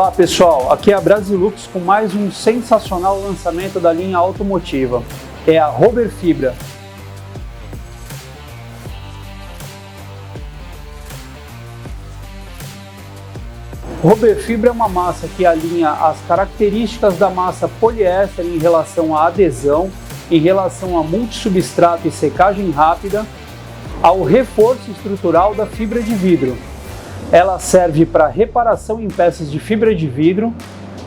Olá pessoal, aqui é a Brasilux com mais um sensacional lançamento da linha automotiva, é a Robber Fibra. Robber Fibra é uma massa que alinha as características da massa poliéster em relação à adesão, em relação a multissubstrato e secagem rápida, ao reforço estrutural da fibra de vidro. Ela serve para reparação em peças de fibra de vidro,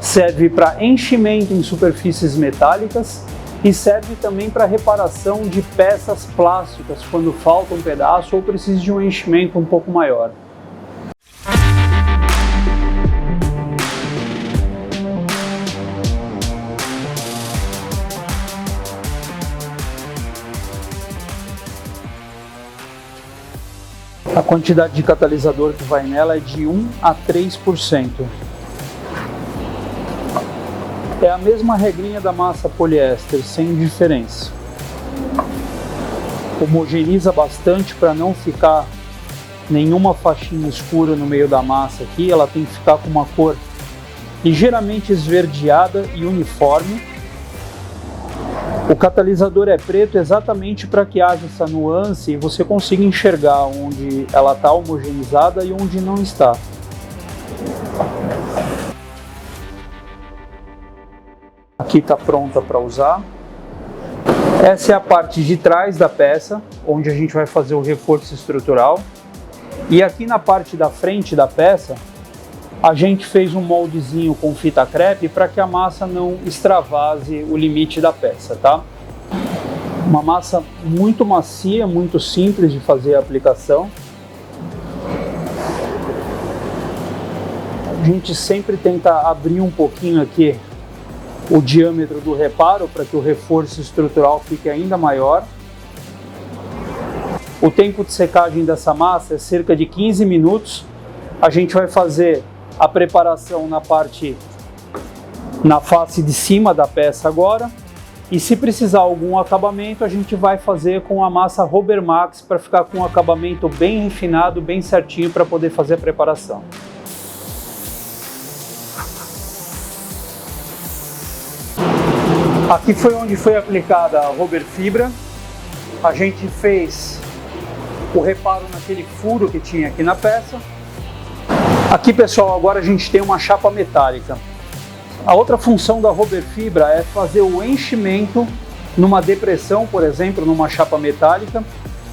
serve para enchimento em superfícies metálicas e serve também para reparação de peças plásticas quando falta um pedaço ou precisa de um enchimento um pouco maior. A quantidade de catalisador que vai nela é de 1 a 3%. É a mesma regrinha da massa poliéster, sem diferença. Homogeneiza bastante para não ficar nenhuma faixinha escura no meio da massa aqui. Ela tem que ficar com uma cor ligeiramente esverdeada e uniforme. O catalisador é preto exatamente para que haja essa nuance e você consiga enxergar onde ela está homogeneizada e onde não está. Aqui está pronta para usar. Essa é a parte de trás da peça, onde a gente vai fazer o reforço estrutural. E aqui na parte da frente da peça, a gente fez um moldezinho com fita crepe para que a massa não extravase o limite da peça, tá? Uma massa muito macia, muito simples de fazer a aplicação. A gente sempre tenta abrir um pouquinho aqui o diâmetro do reparo para que o reforço estrutural fique ainda maior. O tempo de secagem dessa massa é cerca de 15 minutos. A gente vai fazer a preparação na face de cima da peça agora, e se precisar algum acabamento a gente vai fazer com a massa Robber Max para ficar com um acabamento bem refinado, bem certinho para poder fazer a preparação. Aqui foi onde foi aplicada a Robber Fibra. A gente fez o reparo naquele furo que tinha aqui na peça. Aqui pessoal, agora a gente tem uma chapa metálica. A outra função da Robber Fibra é fazer o enchimento numa depressão, por exemplo, numa chapa metálica.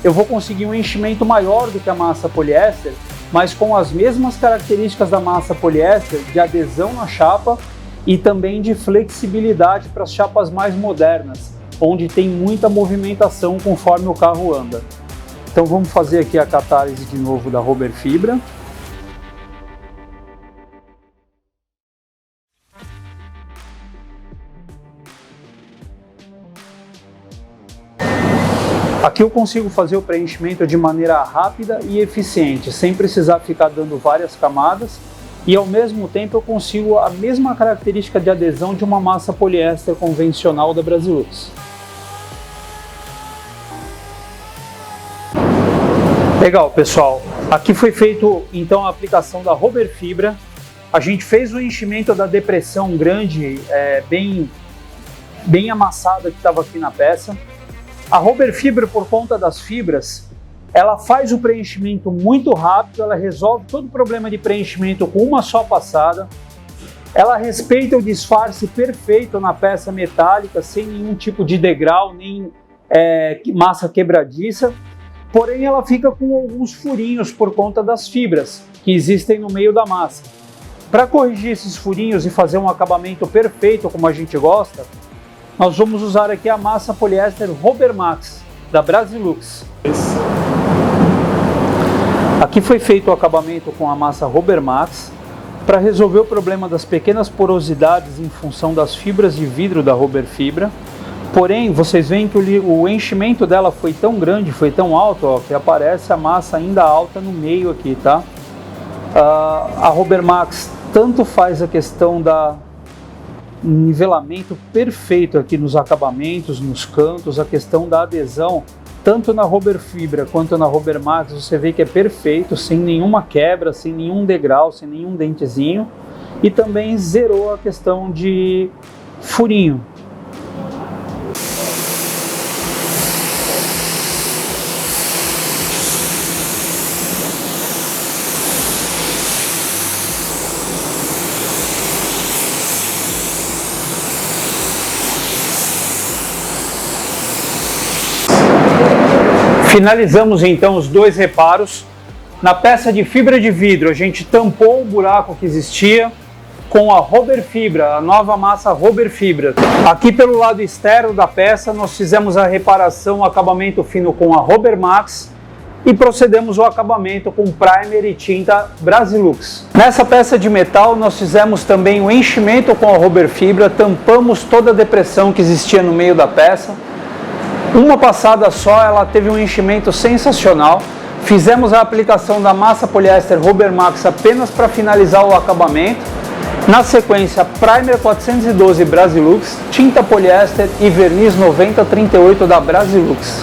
Eu vou conseguir um enchimento maior do que a massa poliéster, mas com as mesmas características da massa poliéster, de adesão na chapa e também de flexibilidade para as chapas mais modernas, onde tem muita movimentação conforme o carro anda. Então vamos fazer aqui a catálise de novo da Robber Fibra. Aqui eu consigo fazer o preenchimento de maneira rápida e eficiente, sem precisar ficar dando várias camadas, e ao mesmo tempo eu consigo a mesma característica de adesão de uma massa poliéster convencional da Brasilux. Legal pessoal, aqui foi feito então a aplicação da Robber Fibra. A gente fez o enchimento da depressão grande, bem amassada que estava aqui na peça. A Robber Fibra, por conta das fibras, ela faz o preenchimento muito rápido, ela resolve todo o problema de preenchimento com uma só passada. Ela respeita o disfarce perfeito na peça metálica, sem nenhum tipo de degrau, nem massa quebradiça. Porém, ela fica com alguns furinhos por conta das fibras que existem no meio da massa. Para corrigir esses furinhos e fazer um acabamento perfeito como a gente gosta, nós vamos usar aqui a massa poliéster Robber Max, da Brasilux. Aqui foi feito o acabamento com a massa Robber Max para resolver o problema das pequenas porosidades em função das fibras de vidro da Robber Fibra. Porém, vocês veem que o enchimento dela foi tão grande, foi tão alto, ó, que aparece a massa ainda alta no meio aqui, tá? A Robber Max tanto faz a questão da nivelamento perfeito aqui nos acabamentos, nos cantos, a questão da adesão, tanto na Robber Fibra quanto na Robber Max, você vê que é perfeito, sem nenhuma quebra, sem nenhum degrau, sem nenhum dentezinho. e também zerou a questão de furinho. Finalizamos então os dois reparos. Na peça de fibra de vidro a gente tampou o buraco que existia com a Robber Fibra, a nova massa Robber Fibra. Aqui pelo lado externo da peça nós fizemos a reparação, o acabamento fino com a Robber Max e procedemos o acabamento com primer e tinta Brasilux. Nessa peça de metal nós fizemos também o enchimento com a Robber Fibra, tampamos toda a depressão que existia no meio da peça. Uma passada só, ela teve um enchimento sensacional. Fizemos a aplicação da massa poliéster Robber Max apenas para finalizar o acabamento. Na sequência, primer 412 Brasilux, tinta poliéster e verniz 9038 da Brasilux.